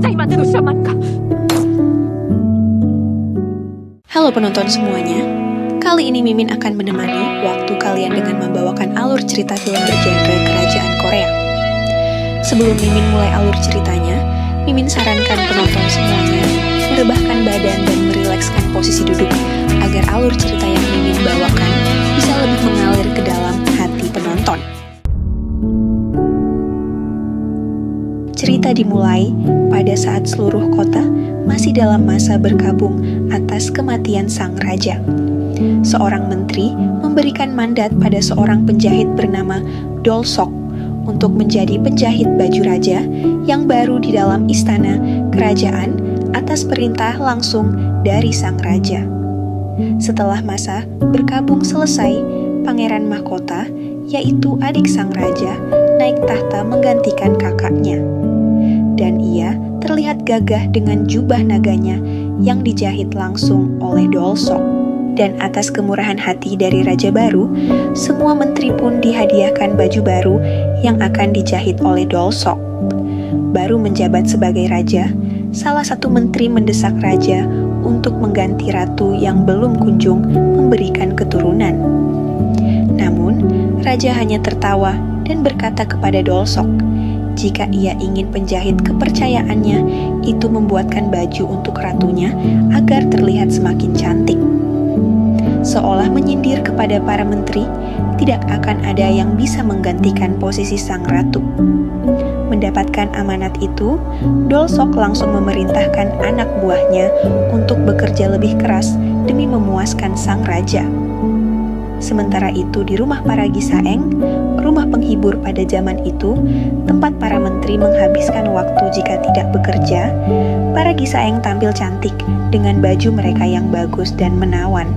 Halo penonton semuanya, kali ini Mimin akan menemani waktu kalian dengan membawakan alur cerita film bergenre kerajaan Korea. Sebelum Mimin mulai alur ceritanya, Mimin sarankan penonton semuanya merebahkan badan dan merilekskan posisi duduk agar alur cerita yang Mimin bawakan bisa lebih mengalir ke dalam hati penonton. Cerita dimulai pada saat seluruh kota masih dalam masa berkabung atas kematian sang raja. Seorang menteri memberikan mandat pada seorang penjahit bernama Dolsok untuk menjadi penjahit baju raja yang baru di dalam istana kerajaan atas perintah langsung dari sang raja. Setelah masa berkabung selesai, Pangeran Mahkota, yaitu adik sang raja, naik tahta menggantikan kakaknya. Dan ia terlihat gagah dengan jubah naganya yang dijahit langsung oleh Dolsok. Dan atas kemurahan hati dari raja baru, semua menteri pun dihadiahkan baju baru yang akan dijahit oleh Dolsok. Baru menjabat sebagai raja, salah satu menteri mendesak raja untuk mengganti ratu yang belum kunjung memberikan keturunan. Namun, raja hanya tertawa dan berkata kepada Dolsok, jika ia ingin penjahit kepercayaannya itu membuatkan baju untuk ratunya agar terlihat semakin cantik. Seolah menyindir kepada para menteri, tidak akan ada yang bisa menggantikan posisi sang ratu. Mendapatkan amanat itu, Dolsok langsung memerintahkan anak buahnya untuk bekerja lebih keras demi memuaskan sang raja. Sementara itu di rumah para Gisaeng, rumah penghibur pada zaman itu, tempat para menteri menghabiskan waktu jika tidak bekerja, para Gisaeng tampil cantik dengan baju mereka yang bagus dan menawan.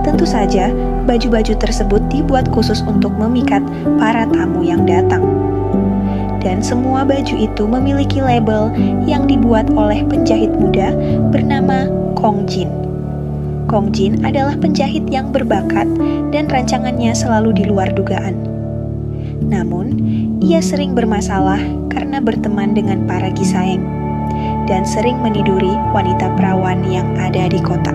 Tentu saja, baju-baju tersebut dibuat khusus untuk memikat para tamu yang datang. Dan semua baju itu memiliki label yang dibuat oleh penjahit muda bernama Kong Jin. Kong Jin adalah penjahit yang berbakat dan rancangannya selalu di luar dugaan. Namun, ia sering bermasalah karena berteman dengan para Gisaeng dan sering meniduri wanita perawan yang ada di kota.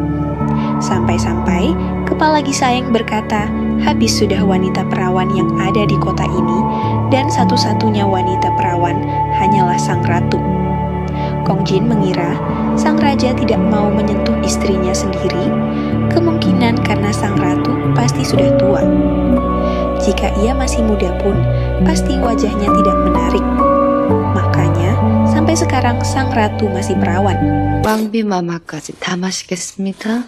Sampai-sampai kepala Gisaeng berkata, habis sudah wanita perawan yang ada di kota ini dan satu-satunya wanita perawan hanyalah sang ratu. Kong Jin mengira sang raja tidak mau menyentuh istrinya sendiri, kemungkinan karena sang ratu pasti sudah tua. Jika ia masih muda pun, pasti wajahnya tidak menarik. Makanya, sampai sekarang sang ratu masih perawan. 왕비마마까지 다 마시겠습니다.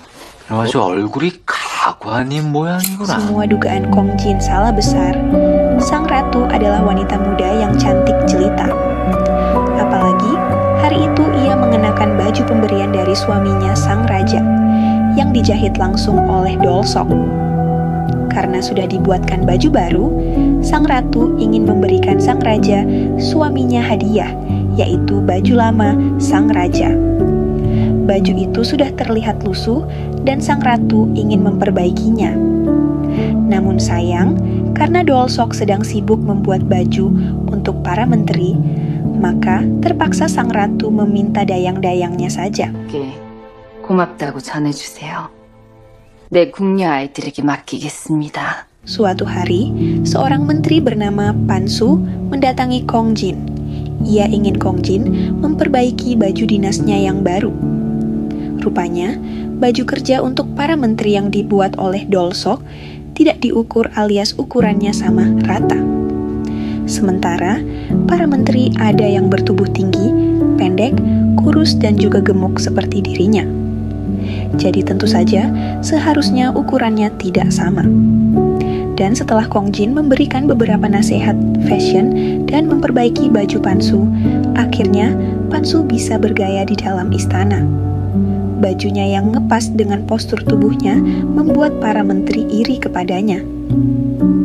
아주 얼굴이 가관인 모양이구나. Semua dugaan Kong Jin salah besar. Sang ratu adalah wanita muda yang cantik jelita. Apalagi, hari itu ia mengenakan baju pemberian dari suaminya sang raja, yang dijahit langsung oleh Dolsok. Karena sudah dibuatkan baju baru, sang ratu ingin memberikan sang raja suaminya hadiah, yaitu baju lama sang raja. Baju itu sudah terlihat lusuh dan sang ratu ingin memperbaikinya. Namun sayang, karena Dolsok sedang sibuk membuat baju untuk para menteri, maka terpaksa sang ratu meminta dayang-dayangnya saja. 고맙다고 전해주세요. 내 궁녀 아이들에게 맡기겠습니다. Suatu hari, seorang menteri bernama Pansu mendatangi Kong Jin. Ia ingin Kong Jin memperbaiki baju dinasnya yang baru. Rupanya, baju kerja untuk para menteri yang dibuat oleh Dolsok tidak diukur alias ukurannya sama rata. Sementara, para menteri ada yang bertubuh tinggi, pendek, kurus dan juga gemuk seperti dirinya. Jadi tentu saja, seharusnya ukurannya tidak sama. Dan setelah Kong Jin memberikan beberapa nasihat fashion dan memperbaiki baju Pansu, akhirnya Pansu bisa bergaya di dalam istana. Bajunya yang ngepas dengan postur tubuhnya membuat para menteri iri kepadanya.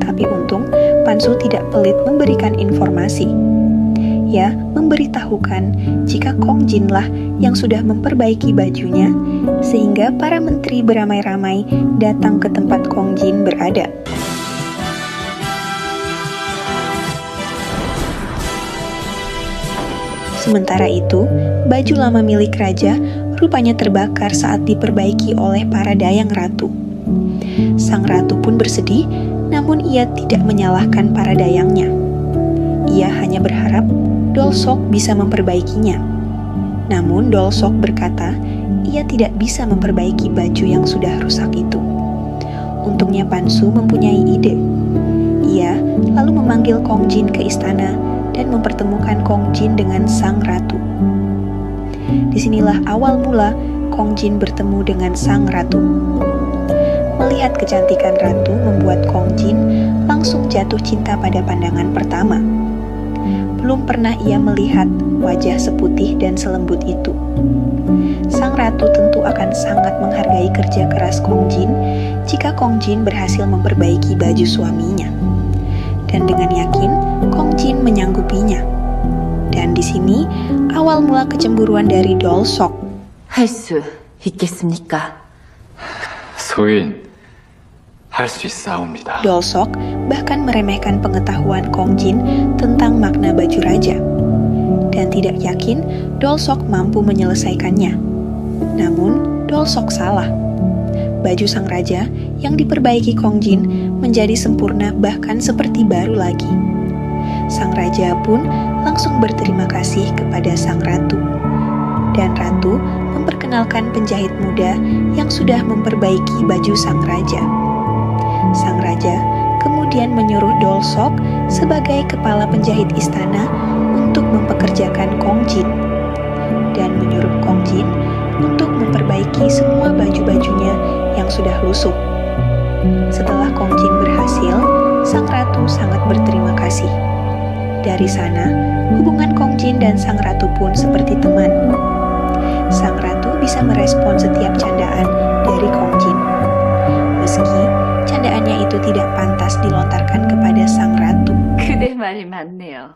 Tapi untung, Pansu tidak pelit memberikan informasi. Ia memberitahukan jika Kong Jin lah yang sudah memperbaiki bajunya, sehingga para menteri beramai-ramai datang ke tempat Kong Jin berada. Sementara itu, baju lama milik raja rupanya terbakar saat diperbaiki oleh para dayang ratu. Sang ratu pun bersedih, namun ia tidak menyalahkan para dayangnya. Ia hanya berharap Dolsok bisa memperbaikinya. Namun Dolsok berkata, ia tidak bisa memperbaiki baju yang sudah rusak itu. Untungnya Pansu mempunyai ide. Ia lalu memanggil Kong Jin ke istana dan mempertemukan Kong Jin dengan sang ratu. Disinilah awal mula Kong Jin bertemu dengan sang ratu. Melihat kecantikan ratu membuat Kong Jin langsung jatuh cinta pada pandangan pertama. Belum pernah ia melihat wajah seputih dan selembut itu. Sang ratu tentu akan sangat menghargai kerja keras Kong Jin jika Kong Jin berhasil memperbaiki baju suaminya. Dan dengan yakin, Kong Jin menyanggupinya. Dan di sini awal mula kecemburuan dari Dolsok. 할 수 있겠습니까? 소인, 할 수 있사옵니다. Dolsok bahkan meremehkan pengetahuan Kong Jin tentang makna baju raja. Dan tidak yakin Dolsok mampu menyelesaikannya. Namun, Dolsok salah. Baju sang raja yang diperbaiki Kong Jin menjadi sempurna bahkan seperti baru lagi. Sang raja pun langsung berterima kasih kepada sang ratu. Dan ratu memperkenalkan penjahit muda yang sudah memperbaiki baju sang raja. Sang raja kemudian menyuruh Dolsok sebagai kepala penjahit istana untuk mempekerjakan Kong Jin dan menyuruh Kong Jin untuk memperbaiki semua baju-bajunya yang sudah lusuh. Setelah Kong Jin berhasil, sang ratu sangat berterima kasih. Dari sana, hubungan Kong Jin dan sang ratu pun seperti teman. Sang ratu bisa merespon setiap candaan dari Kong Jin. Meski candaannya itu tidak pantas dilontarkan kepada sang ratu. 그대 말이 맞네요.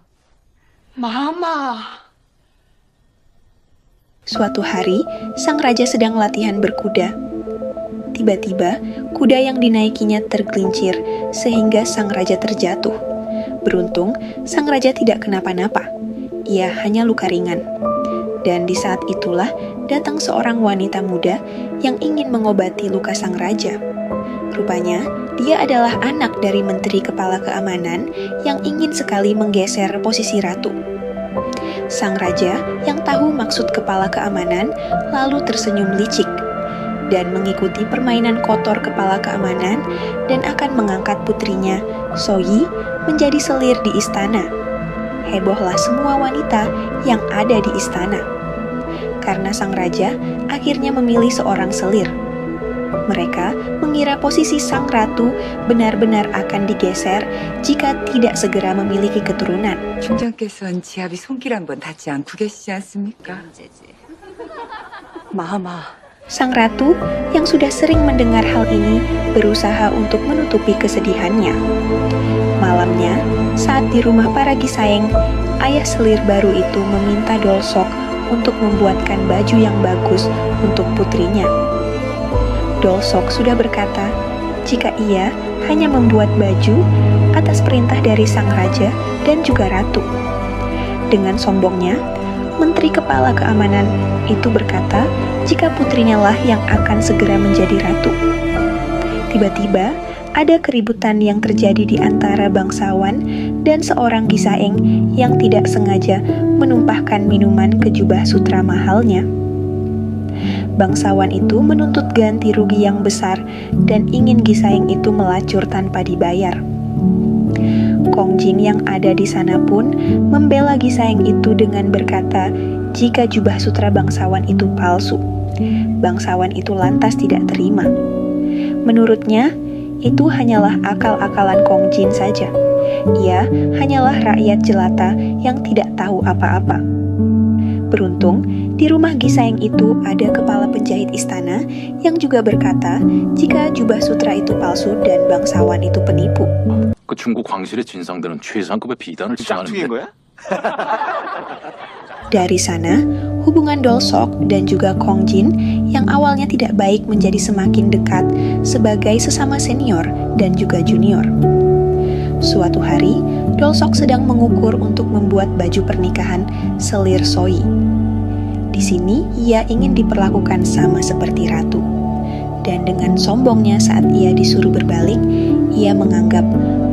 Suatu hari, sang raja sedang latihan berkuda. Tiba-tiba, kuda yang dinaikinya tergelincir sehingga sang raja terjatuh. Beruntung, sang raja tidak kenapa-napa. Ia hanya luka ringan. Dan di saat itulah datang seorang wanita muda yang ingin mengobati luka sang raja. Rupanya, dia adalah anak dari menteri kepala keamanan yang ingin sekali menggeser posisi ratu. Sang raja yang tahu maksud kepala keamanan lalu tersenyum licik dan mengikuti permainan kotor kepala keamanan dan akan mengangkat putrinya, Soyi, menjadi selir di istana. Hebohlah semua wanita yang ada di istana. Karena sang raja akhirnya memilih seorang selir. Mereka mengira posisi sang ratu benar-benar akan digeser jika tidak segera memiliki keturunan. 총장께서는 지압이 손길 한번 닿지 않고 계시지 않습니까? 마마, Sang ratu yang sudah sering mendengar hal ini berusaha untuk menutupi kesedihannya. Malamnya, saat di rumah para Gisaeng, ayah selir baru itu meminta Dolsok untuk membuatkan baju yang bagus untuk putrinya. Dolsok sudah berkata, jika ia hanya membuat baju atas perintah dari sang raja dan juga ratu. Dengan sombongnya, menteri kepala keamanan itu berkata jika putrinya lah yang akan segera menjadi ratu. Tiba-tiba, ada keributan yang terjadi di antara bangsawan dan seorang Gisaeng yang tidak sengaja menumpahkan minuman ke jubah sutra mahalnya. Bangsawan itu menuntut ganti rugi yang besar dan ingin Gisaeng itu melacur tanpa dibayar. Kong Jin yang ada di sana pun membela Gisaeng itu dengan berkata jika jubah sutra bangsawan itu palsu. Bangsawan itu lantas tidak terima. Menurutnya, itu hanyalah akal-akalan Kong Jin saja. Ia hanyalah rakyat jelata yang tidak tahu apa-apa. Beruntung, di rumah Gisaeng itu ada kepala penjahit istana yang juga berkata jika jubah sutra itu palsu dan bangsawan itu penipu. 그 중국 광실의 진상들은 최상급의 비단을 지향하는데 Dari sana, hubungan Dolsok dan juga Kong Jin yang awalnya tidak baik menjadi semakin dekat sebagai sesama senior dan juga junior. Suatu hari, Dolsok sedang mengukur untuk membuat baju pernikahan selir Soi. Di sini ia ingin diperlakukan sama seperti ratu. Dan dengan sombongnya saat ia disuruh berbalik, ia menganggap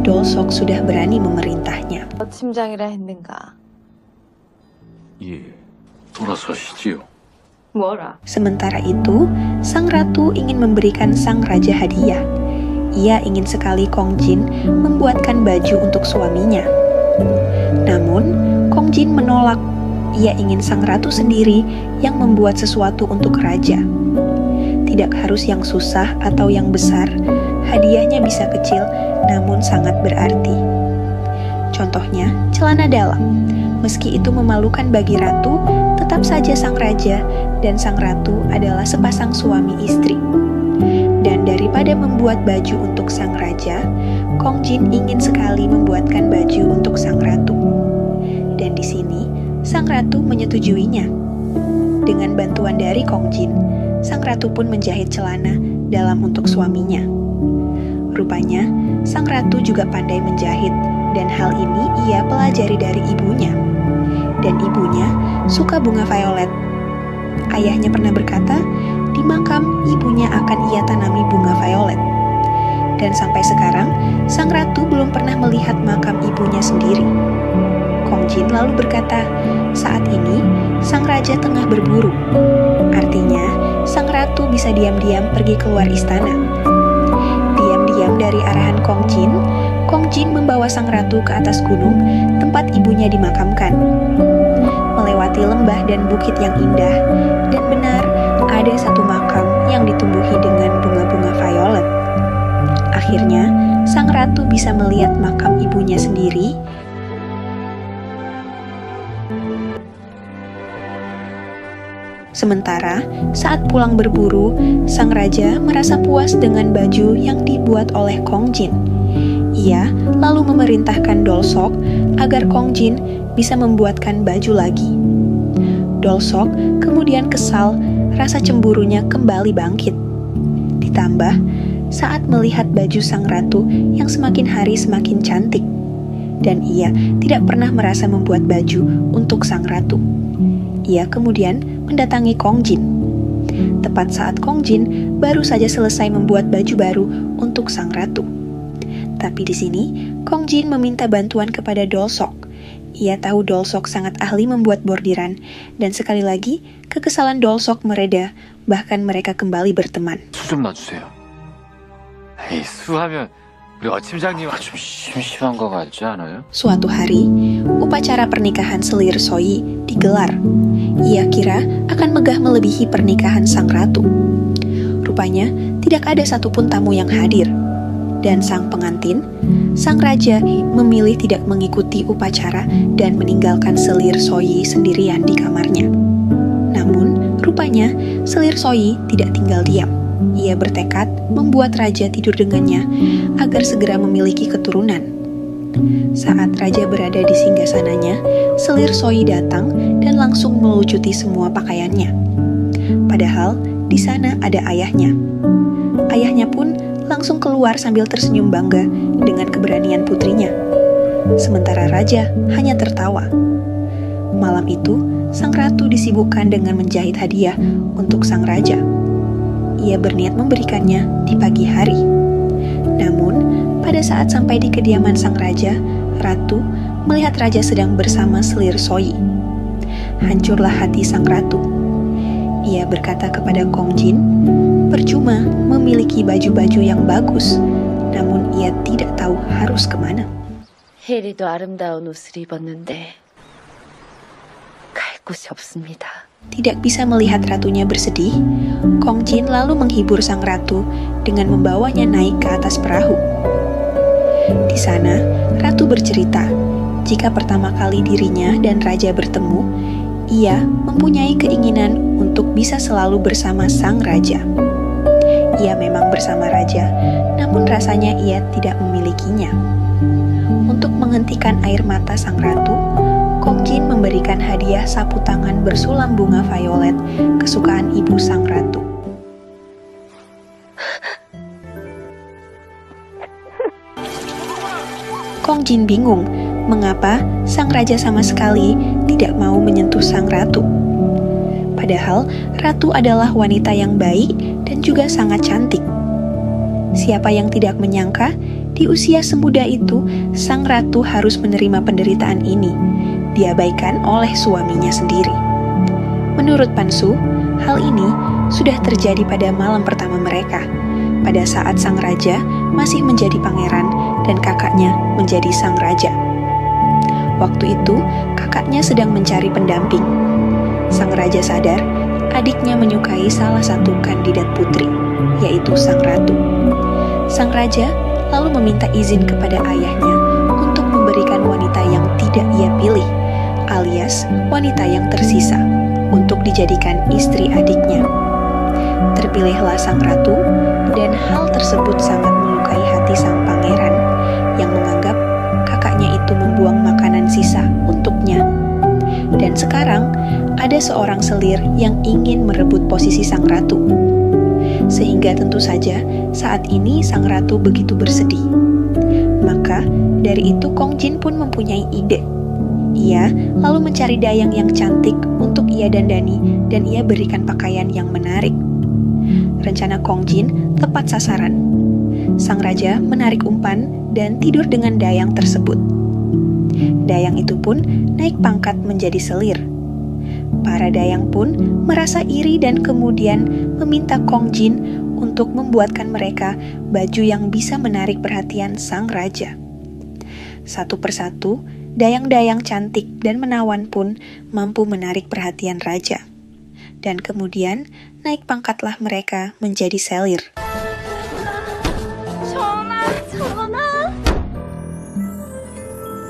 Dolsok sudah berani memerintahnya. 침장이라 했는가? 예, 돌아서시지요. 뭐라? Sementara itu, sang ratu ingin memberikan sang raja hadiah. Ia ingin sekali Kong Jin membuatkan baju untuk suaminya. Namun, Kong Jin menolak. Ia ingin sang ratu sendiri yang membuat sesuatu untuk raja. Tidak harus yang susah atau yang besar, hadiahnya bisa kecil namun sangat berarti. Contohnya, celana dalam. Meski itu memalukan bagi ratu, tetap saja sang raja dan sang ratu adalah sepasang suami istri. Dan daripada membuat baju untuk sang raja, Kong Jin ingin sekali membuatkan baju untuk sang ratu. Dan di sini, sang ratu menyetujuinya. Dengan bantuan dari Kong Jin, sang ratu pun menjahit celana dalam untuk suaminya. Rupanya, sang ratu juga pandai menjahit, dan hal ini ia pelajari dari ibunya. Dan ibunya suka bunga violet. Ayahnya pernah berkata, di makam ibunya akan ia tanami bunga violet. Dan sampai sekarang, sang ratu belum pernah melihat makam ibunya sendiri. Kong Jin lalu berkata, saat ini sang raja tengah berburu. Artinya, sang ratu bisa diam-diam pergi keluar istana. Diam-diam dari arahan Kong Jin membawa sang ratu ke atas gunung tempat ibunya dimakamkan. Melewati lembah dan bukit yang indah, dan benar ada satu makam yang ditumbuhi dengan bunga-bunga violet. Akhirnya, sang ratu bisa melihat makam ibunya sendiri. Sementara, saat pulang berburu, sang raja merasa puas dengan baju yang dibuat oleh Kong Jin. Ia lalu memerintahkan Dolsok agar Kong Jin bisa membuatkan baju lagi. Dolsok kemudian kesal, rasa cemburunya kembali bangkit. Ditambah, saat melihat baju sang ratu yang semakin hari semakin cantik, dan ia tidak pernah merasa membuat baju untuk sang ratu. Ia kemudian mendatangi Kong Jin. Tepat saat Kong Jin baru saja selesai membuat baju baru untuk sang ratu. Tapi di sini, Kong Jin meminta bantuan kepada Dolsok. Ia tahu Dolsok sangat ahli membuat bordiran, dan sekali lagi, kekesalan Dolsok mereda, bahkan mereka kembali berteman. 수 좀 놔주세요. 에이, 수하면 우리 어침장님 좀 심심한 거 같지 않아요? Suatu hari, upacara pernikahan selir Soi digelar. Ia kira akan megah melebihi pernikahan sang ratu. Rupanya, tidak ada satupun tamu yang hadir. Dan sang pengantin, sang raja memilih tidak mengikuti upacara dan meninggalkan selir Soi sendirian di kamarnya. Namun, rupanya selir Soi tidak tinggal diam. Ia bertekad membuat raja tidur dengannya agar segera memiliki keturunan. Saat raja berada di singgasananya, selir Soi datang dan langsung melucuti semua pakaiannya. Padahal di sana ada ayahnya. Ayahnya pun langsung keluar sambil tersenyum bangga dengan keberanian putrinya. Sementara raja hanya tertawa. Malam itu, sang ratu disibukkan dengan menjahit hadiah untuk sang raja. Ia berniat memberikannya di pagi hari. Namun, pada saat sampai di kediaman sang raja, ratu melihat raja sedang bersama selir Soi. Hancurlah hati sang ratu. Ia berkata kepada Kong Jin, percuma memiliki baju-baju yang bagus, namun ia tidak tahu harus kemana. 혜리도 아름다운 옷을 입었는데 갈 곳이 없습니다. Tidak bisa melihat ratunya bersedih, Kong Jin lalu menghibur sang ratu dengan membawanya naik ke atas perahu. Di sana, ratu bercerita, jika pertama kali dirinya dan raja bertemu, ia mempunyai keinginan untuk bisa selalu bersama sang raja. Ia memang bersama raja, namun rasanya ia tidak memilikinya. Untuk menghentikan air mata sang ratu, Kong Jin memberikan hadiah sapu tangan bersulam bunga violet kesukaan ibu sang ratu. Kong Jin bingung mengapa sang raja sama sekali tidak mau menyentuh sang ratu. Padahal ratu adalah wanita yang baik dan juga sangat cantik. Siapa yang tidak menyangka di usia semuda itu sang ratu harus menerima penderitaan ini, diabaikan oleh suaminya sendiri. Menurut Pan Su, hal ini sudah terjadi pada malam pertama mereka, pada saat sang raja masih menjadi pangeran dan kakaknya menjadi sang raja. Waktu itu, kakaknya sedang mencari pendamping. Sang raja sadar adiknya menyukai salah satu kandidat putri, yaitu sang ratu. Sang raja lalu meminta izin kepada ayahnya untuk memberikan wanita yang tidak ia pilih, alias wanita yang tersisa, untuk dijadikan istri adiknya. Terpilihlah sang ratu, dan hal tersebut sangat melukai hati sang pangeran yang menganggap kakaknya itu membuang makanan sisa untuknya. Dan sekarang ada seorang selir yang ingin merebut posisi sang ratu. Sehingga tentu saja saat ini sang ratu begitu bersedih. Maka dari itu Kong Jin pun mempunyai ide. Ia lalu mencari dayang yang cantik untuk ia dandani dan ia berikan pakaian yang menarik. Rencana Kong Jin tepat sasaran. Sang raja menarik umpan dan tidur dengan dayang tersebut. Dayang itu pun naik pangkat menjadi selir. Para dayang pun merasa iri dan kemudian meminta Kong Jin untuk membuatkan mereka baju yang bisa menarik perhatian sang raja. Satu persatu, dayang-dayang cantik dan menawan pun mampu menarik perhatian raja. Dan kemudian naik pangkatlah mereka menjadi selir.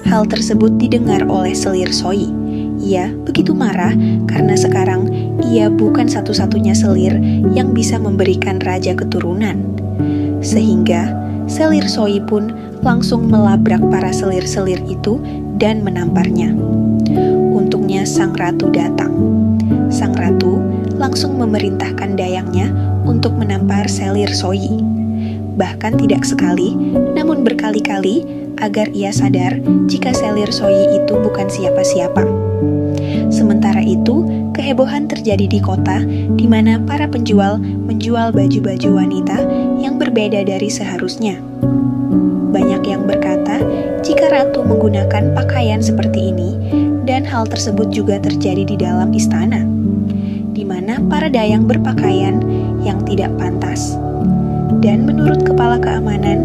Hal tersebut didengar oleh selir Soi. Ia begitu marah karena sekarang ia bukan satu-satunya selir yang bisa memberikan raja keturunan. Sehingga selir Soi pun langsung melabrak para selir-selir itu dan menamparnya. Untungnya sang ratu datang. Sang ratu langsung memerintahkan dayangnya untuk menampar selir Soi. Bahkan tidak sekali, namun berkali-kali agar ia sadar jika selir Soi itu bukan siapa-siapa. Sementara itu, kehebohan terjadi di kota di mana para penjual menjual baju-baju wanita yang berbeda dari seharusnya. Banyak yang berkata jika ratu menggunakan pakaian seperti ini, dan hal tersebut juga terjadi di dalam istana, di mana para dayang berpakaian yang tidak pantas. Dan menurut kepala keamanan,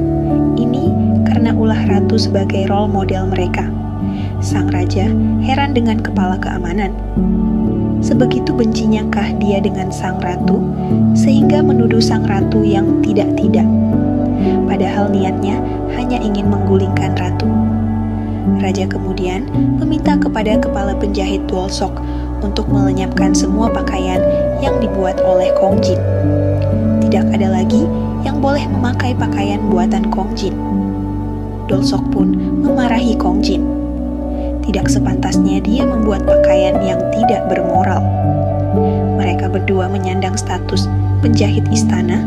ini karena ulah ratu sebagai role model mereka. Sang raja heran dengan kepala keamanan. Sebegitu bencinyakah dia dengan sang ratu, sehingga menuduh sang ratu yang tidak-tidak. Padahal niatnya hanya ingin menggulingkan ratu. Raja kemudian meminta kepada kepala penjahit Dolsok untuk melenyapkan semua pakaian yang dibuat oleh Kong Jin. Tidak ada lagi yang boleh memakai pakaian buatan Kong Jin. Dolsok pun memarahi Kong Jin. Tidak sepantasnya dia membuat pakaian yang tidak bermoral. Mereka berdua menyandang status penjahit istana,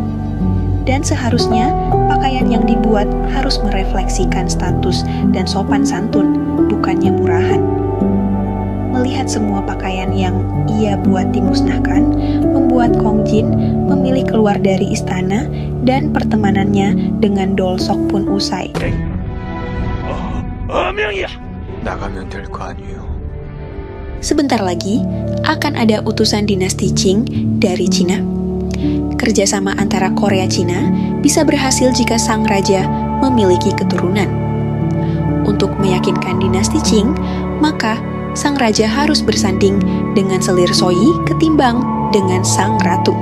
dan seharusnya pakaian yang dibuat harus merefleksikan status dan sopan santun, bukannya murahan. Melihat semua pakaian yang ia buat dimusnahkan, membuat Kong Jin memilih keluar dari istana dan pertemanannya dengan Dolsok pun usai. 나가면 될 거 아니에요. Sebentar lagi akan ada utusan dinasti Qing dari Cina. Kerjasama antara Korea Cina bisa berhasil jika sang raja memiliki keturunan. Untuk meyakinkan dinasti Qing, maka sang raja harus bersanding dengan selir Soi ketimbang dengan sang ratu.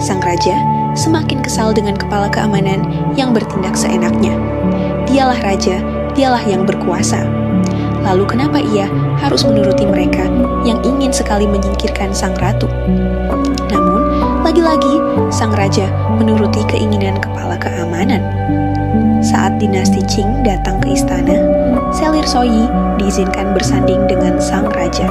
Sang raja semakin kesal dengan kepala keamanan yang bertindak seenaknya. Dialah raja, dialah yang berkuasa. Lalu kenapa ia harus menuruti mereka yang ingin sekali menyingkirkan sang ratu? Namun, lagi-lagi sang raja menuruti keinginan kepala keamanan. Saat dinasti Qing datang ke istana, selir Soi diizinkan bersanding dengan sang raja.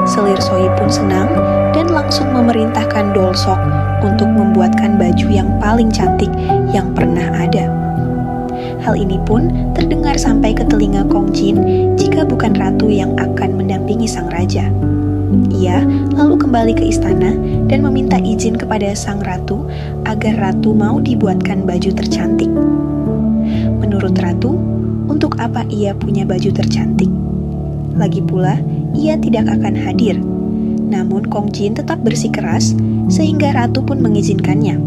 Selir Soi pun senang dan langsung memerintahkan Dolsok untuk membuatkan baju yang paling cantik yang pernah ada. Hal ini pun terdengar sampai ke telinga Kong Jin jika bukan ratu yang akan mendampingi sang raja. Ia lalu kembali ke istana dan meminta izin kepada sang ratu agar ratu mau dibuatkan baju tercantik. Menurut ratu, untuk apa ia punya baju tercantik? Lagi pula, ia tidak akan hadir. Namun Kong Jin tetap bersikeras sehingga ratu pun mengizinkannya.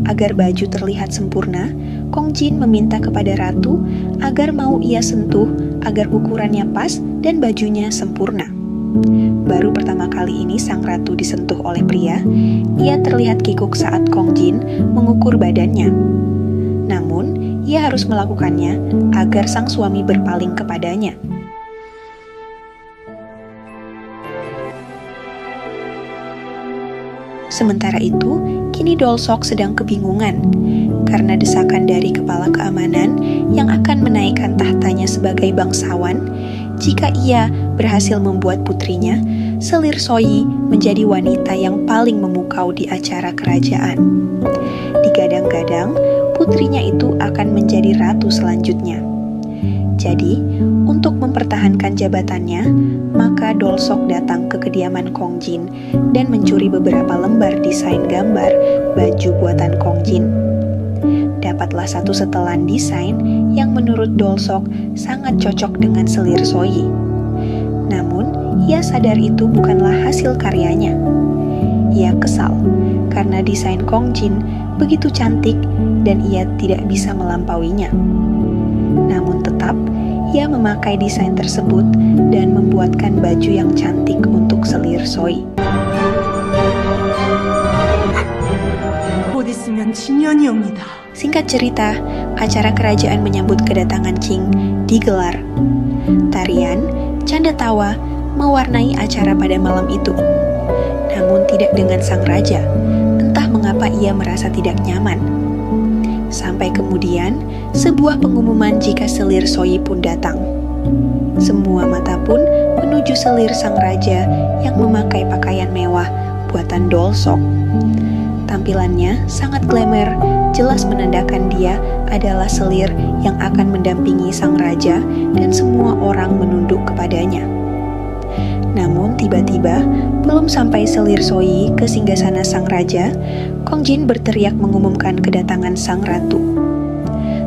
Agar baju terlihat sempurna, Kong Jin meminta kepada ratu agar mau ia sentuh agar ukurannya pas dan bajunya sempurna. Baru pertama kali ini sang ratu disentuh oleh pria, ia terlihat kikuk saat Kong Jin mengukur badannya. Namun, ia harus melakukannya agar sang suami berpaling kepadanya. Sementara itu, kini Dolsok sedang kebingungan karena desakan dari kepala keamanan yang akan menaikkan tahtanya sebagai bangsawan jika ia berhasil membuat putrinya, Selir Soyi, menjadi wanita yang paling memukau di acara kerajaan. Digadang-gadang, putrinya itu akan menjadi ratu selanjutnya. Jadi, untuk mempertahankan jabatannya, maka Dolsok datang ke kediaman Kong Jin dan mencuri beberapa lembar desain gambar baju buatan Kong Jin. Dapatlah satu setelan desain yang menurut Dolsok sangat cocok dengan Selir Soyi. Namun, ia sadar itu bukanlah hasil karyanya. Ia kesal karena desain Kong Jin begitu cantik dan ia tidak bisa melampauinya. Namun tetap, ia memakai desain tersebut dan membuatkan baju yang cantik untuk Selir Soyi. 곧 있으면 진년이 옵니다. Singkat cerita, acara kerajaan menyambut kedatangan King digelar. Tarian, canda tawa, mewarnai acara pada malam itu. Namun tidak dengan sang raja, entah mengapa ia merasa tidak nyaman. Sampai kemudian, sebuah pengumuman jika Selir Soyi pun datang. Semua mata pun menuju Selir sang raja yang memakai pakaian mewah buatan Dolsok. Tampilannya sangat glamour, jelas menandakan dia adalah Selir yang akan mendampingi sang raja dan semua orang menunduk kepadanya. Namun tiba-tiba, belum sampai Selir Soyi ke singgasana sang raja, Kong Jin berteriak mengumumkan kedatangan sang ratu.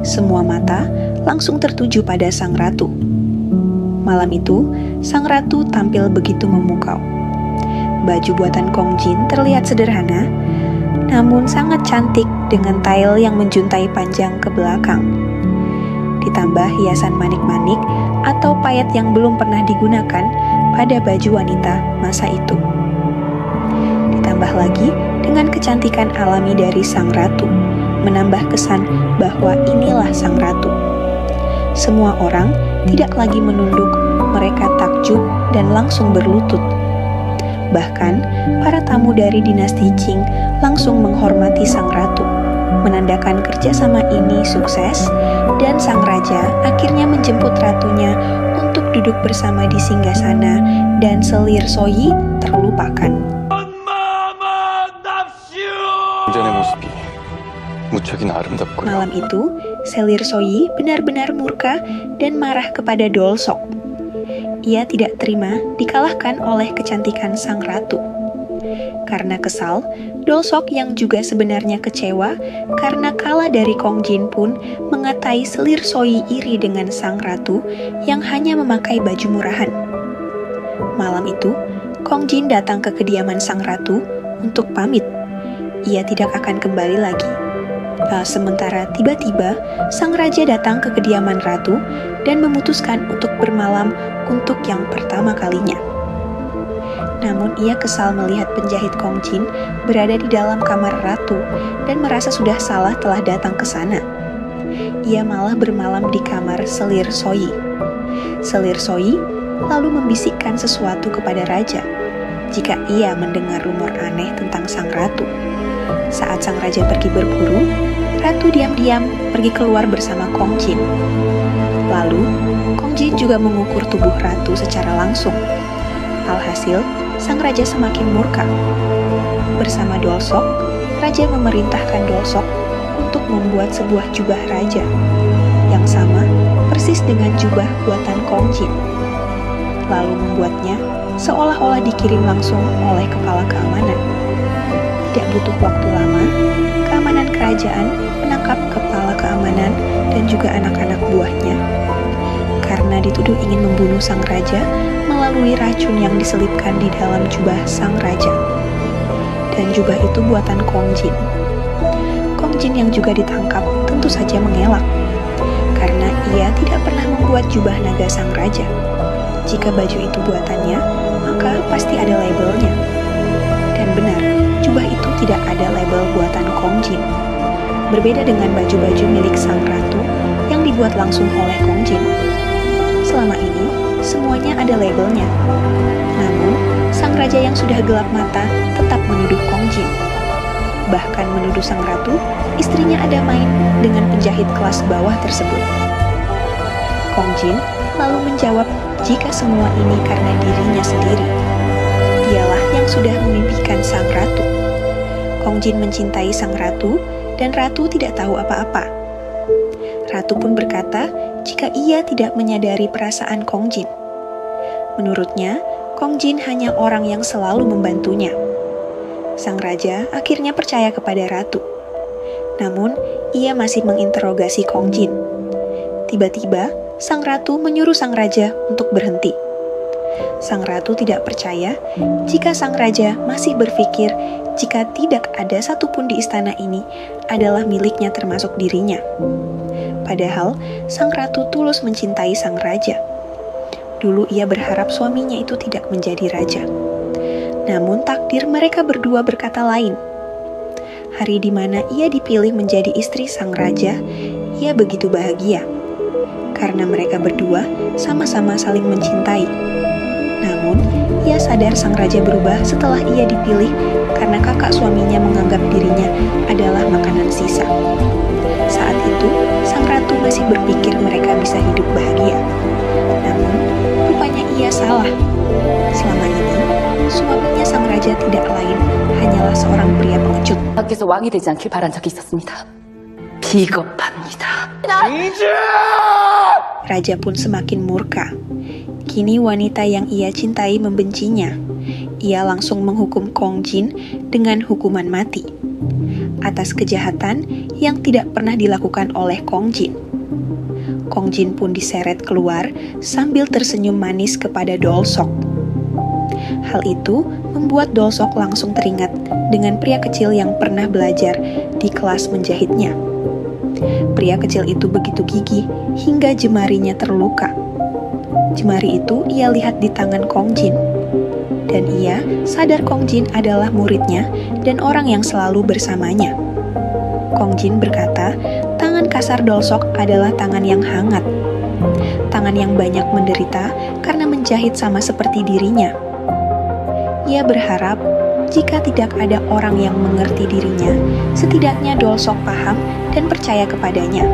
Semua mata langsung tertuju pada sang ratu. Malam itu, sang ratu tampil begitu memukau. Baju buatan Kong Jin terlihat sederhana, namun sangat cantik dengan tail yang menjuntai panjang ke belakang. Ditambah hiasan manik-manik atau payet yang belum pernah digunakan pada baju wanita masa itu. Ditambah lagi dengan kecantikan alami dari sang ratu, menambah kesan bahwa inilah sang ratu. Semua orang tidak lagi menunduk, mereka takjub dan langsung berlutut. Bahkan, para tamu dari dinasti Qing langsung menghormati sang ratu, menandakan kerjasama ini sukses, dan sang raja akhirnya menjemput ratunya untuk duduk bersama di singgasana dan Selir Soyi terlupakan. Malam itu, Selir Soyi benar-benar murka dan marah kepada Dolsok. Ia tidak terima dikalahkan oleh kecantikan sang ratu. Karena kesal, Dolsok yang juga sebenarnya kecewa karena kalah dari Kong Jin pun mengatai Selir Soyi iri dengan sang ratu yang hanya memakai baju murahan. Malam itu, Kong Jin datang ke kediaman sang ratu untuk pamit. Ia tidak akan kembali lagi. Sementara tiba-tiba, sang raja datang ke kediaman ratu dan memutuskan untuk bermalam untuk yang pertama kalinya. Namun ia kesal melihat penjahit Kong Jin berada di dalam kamar ratu dan merasa sudah salah telah datang ke sana. Ia malah bermalam di kamar Selir Soyi. Selir Soyi lalu membisikkan sesuatu kepada raja jika ia mendengar rumor aneh tentang sang ratu. Saat sang raja pergi berburu, ratu diam-diam pergi keluar bersama Kong Jin. Lalu, Kong Jin juga mengukur tubuh ratu secara langsung. Alhasil, sang raja semakin murka. Bersama Dolsok, raja memerintahkan Dolsok untuk membuat sebuah jubah raja. yang sama persis dengan jubah buatan Kong Jin, lalu membuatnya seolah-olah dikirim langsung oleh kepala keamanan. Tidak butuh waktu lama, keamanan kerajaan menangkap kepala keamanan dan juga anak-anak buahnya karena dituduh ingin membunuh sang raja melalui racun yang diselipkan di dalam jubah sang raja. Dan jubah itu buatan Kong Jin. Kong Jin yang juga ditangkap tentu saja mengelak karena ia tidak pernah membuat jubah naga sang raja. Jika baju itu buatannya, maka pasti ada labelnya. Dan benar, jubah itu tidak ada label buatan Kong Jin. Berbeda dengan baju-baju milik sang ratu yang dibuat langsung oleh Kong Jin. Selama ini, semuanya ada labelnya. Namun, sang raja yang sudah gelap mata tetap menuduh Kong Jin. Bahkan menuduh sang ratu, istrinya ada main dengan penjahit kelas bawah tersebut. Kong Jin lalu menjawab jika semua ini karena dirinya sendiri. Dialah yang sudah memimpikan sang ratu. Kong Jin mencintai sang ratu, dan ratu tidak tahu apa-apa. Ratu pun berkata jika ia tidak menyadari perasaan Kong Jin. Menurutnya, Kong Jin hanya orang yang selalu membantunya. Sang raja akhirnya percaya kepada ratu. Namun, ia masih menginterogasi Kong Jin. Tiba-tiba, sang ratu menyuruh sang raja untuk berhenti. Sang ratu tidak percaya jika sang raja masih berpikir jika tidak ada satupun di istana ini adalah miliknya termasuk dirinya. Padahal, sang ratu tulus mencintai sang raja. Dulu ia berharap suaminya itu tidak menjadi raja. Namun takdir mereka berdua berkata lain. Hari di mana ia dipilih menjadi istri sang raja, ia begitu bahagia. Karena mereka berdua sama-sama saling mencintai. Namun, ia sadar sang raja berubah setelah ia dipilih karena kakak suaminya menganggap dirinya adalah makanan sisa. Saat itu, sang ratu masih berpikir mereka bisa hidup bahagia. Namun, rupanya ia salah. Selama ini, suaminya sang raja tidak lain hanyalah seorang pria pengecut. 밖에서 왕이 되지 않길 바란 적이 있었습니다. 비겁합니다. Raja pun semakin murka. Kini wanita yang ia cintai membencinya. Ia langsung menghukum Kong Jin dengan hukuman mati atas kejahatan yang tidak pernah dilakukan oleh Kong Jin. Kong Jin pun diseret keluar sambil tersenyum manis kepada Dolsok. Hal itu membuat Dolsok langsung teringat dengan pria kecil yang pernah belajar di kelas menjahitnya. Pria kecil itu begitu gigih hingga jemarinya terluka. Jemari itu ia lihat di tangan Kong Jin. Dan ia sadar Kong Jin adalah muridnya dan orang yang selalu bersamanya. Kong Jin berkata, tangan kasar Dolsok adalah tangan yang hangat. Tangan yang banyak menderita karena menjahit sama seperti dirinya. Ia berharap jika tidak ada orang yang mengerti dirinya, setidaknya Dolsok paham dan percaya kepadanya.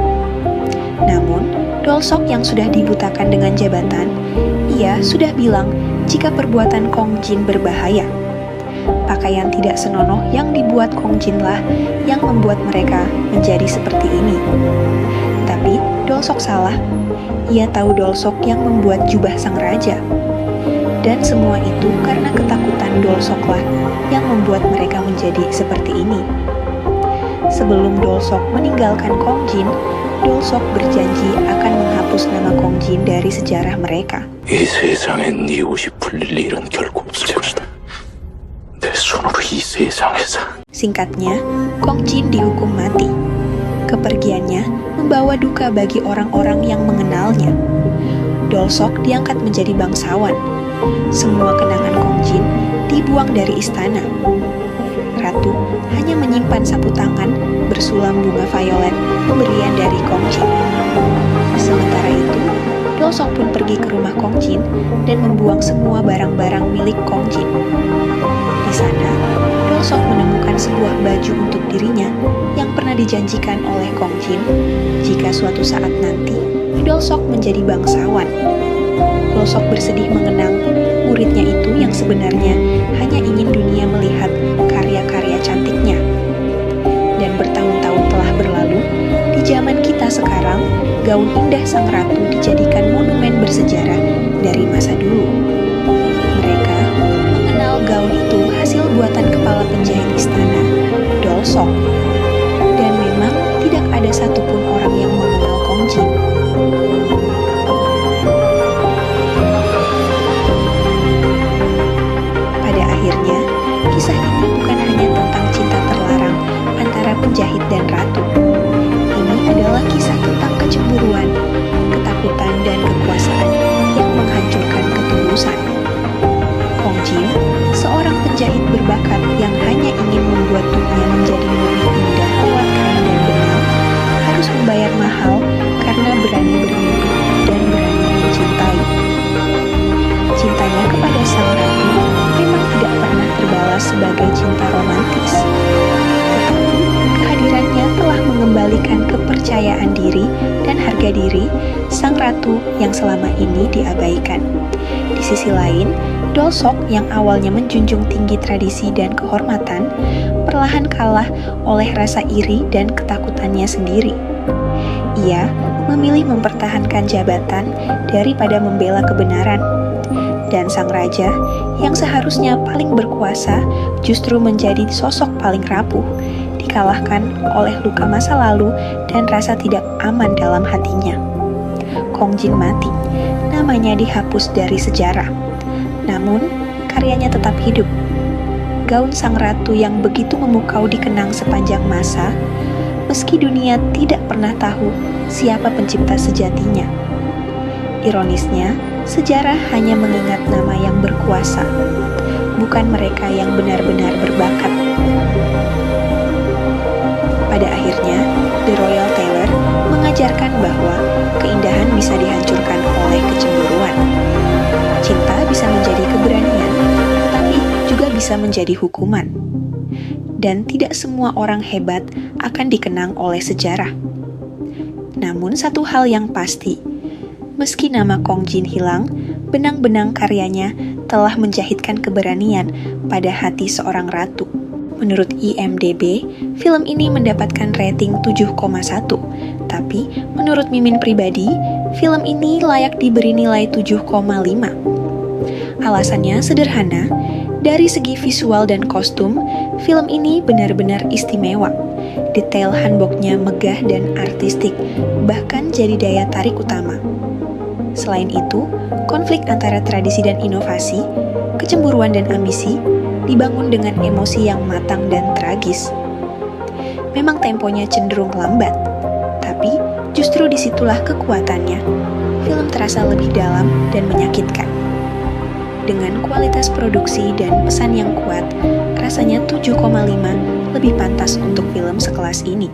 Namun, Dolsok yang sudah dibutakan dengan jabatan, ia sudah bilang jika perbuatan Kong Jin berbahaya. Pakaian tidak senonoh yang dibuat Kong Jin lah yang membuat mereka menjadi seperti ini. Tapi Dolsok salah. Ia tahu Dolsok yang membuat jubah sang raja. Dan semua itu karena ketakutan Dolsok lah yang membuat mereka menjadi seperti ini. Sebelum Dolsok meninggalkan Kong Jin, Dolsok berjanji akan menghapus nama Kong Jin dari sejarah mereka. 이 세상에 네 옷이 풀릴 일은 결코 없을 것이다. 내 손으로 이 세상에서. Singkatnya, Kong Jin dihukum mati. Kepergiannya membawa duka bagi orang-orang yang mengenalnya. Dolsok diangkat menjadi bangsawan. Semua kenangan Kong Jin dibuang dari istana. Ratu hanya menyimpan sapu tangan bersulam bunga violet pemberian dari Kong Jin. Sementara itu, Dolsok pun pergi ke rumah Kong Jin dan membuang semua barang-barang milik Kong Jin. Di sana, Dolsok menemukan sebuah baju untuk dirinya yang pernah dijanjikan oleh Kong Jin jika suatu saat nanti Dolsok menjadi bangsawan. Dolsok bersedih mengenang muridnya itu yang sebenarnya hanya ingin dunia melihat karya-karya cantiknya. Dan bertahun-tahun telah berlalu, di zaman kita masa sekarang, gaun indah sang ratu dijadikan monumen bersejarah dari masa dulu. Mereka mengenal gaun itu hasil buatan kepala penjahit istana, Dolsok. Dan memang tidak ada satupun orang yang mengenal Kongjin. Pada akhirnya, kisah ini bukan hanya tentang cinta terlarang antara penjahit dan ratu. Ini adalah kisah tentang kecemburuan, ketakutan, dan kekuasaan yang menghancurkan ketulusan. Kongjin, seorang penjahit berbakat yang hanya ingin membuat dunia menjadi lebih indah lewat kain dan benang, harus membayar mahal karena berani bermimpi dan berani mencintai. Cintanya kepada sang ratu memang tidak pernah terbalas sebagai cinta romantis. Tetapi kehadirannya telah mengembalikan kepercayaan diri dan harga diri sang ratu yang selama ini diabaikan. Di sisi lain, Dolsok yang awalnya menjunjung tinggi tradisi dan kehormatan, perlahan kalah oleh rasa iri dan ketakutannya sendiri. Ia memilih mempertahankan jabatan daripada membela kebenaran. Dan sang raja, yang seharusnya paling berkuasa, justru menjadi sosok paling rapuh, dikalahkan oleh luka masa lalu dan rasa tidak aman dalam hatinya. Kongjin mati, namanya dihapus dari sejarah. Namun, karyanya tetap hidup. Gaun sang ratu yang begitu memukau dikenang sepanjang masa, meski dunia tidak pernah tahu siapa pencipta sejatinya. Ironisnya, sejarah hanya mengingat nama yang berkuasa, bukan mereka yang benar-benar berbakat. Pada akhirnya, The Royal Tailor mengajarkan bahwa keindahan bisa dihancurkan oleh kecemburuan. Cinta bisa menjadi keberanian, tapi juga bisa menjadi hukuman. Dan tidak semua orang hebat akan dikenang oleh sejarah. Namun satu hal yang pasti, meski nama Kongjin hilang, benang-benang karyanya telah menjahitkan keberanian pada hati seorang ratu. Menurut IMDb, film ini mendapatkan rating 7,1. Tapi, menurut Mimin pribadi, film ini layak diberi nilai 7,5. Alasannya sederhana, dari segi visual dan kostum, film ini benar-benar istimewa. Detail hanboknya megah dan artistik, bahkan jadi daya tarik utama. Selain itu, konflik antara tradisi dan inovasi, kecemburuan dan ambisi, dibangun dengan emosi yang matang dan tragis. Memang temponya cenderung lambat, tapi justru disitulah kekuatannya. Film terasa lebih dalam dan menyakitkan. Dengan kualitas produksi dan pesan yang kuat, rasanya 7,5 lebih pantas untuk film sekelas ini.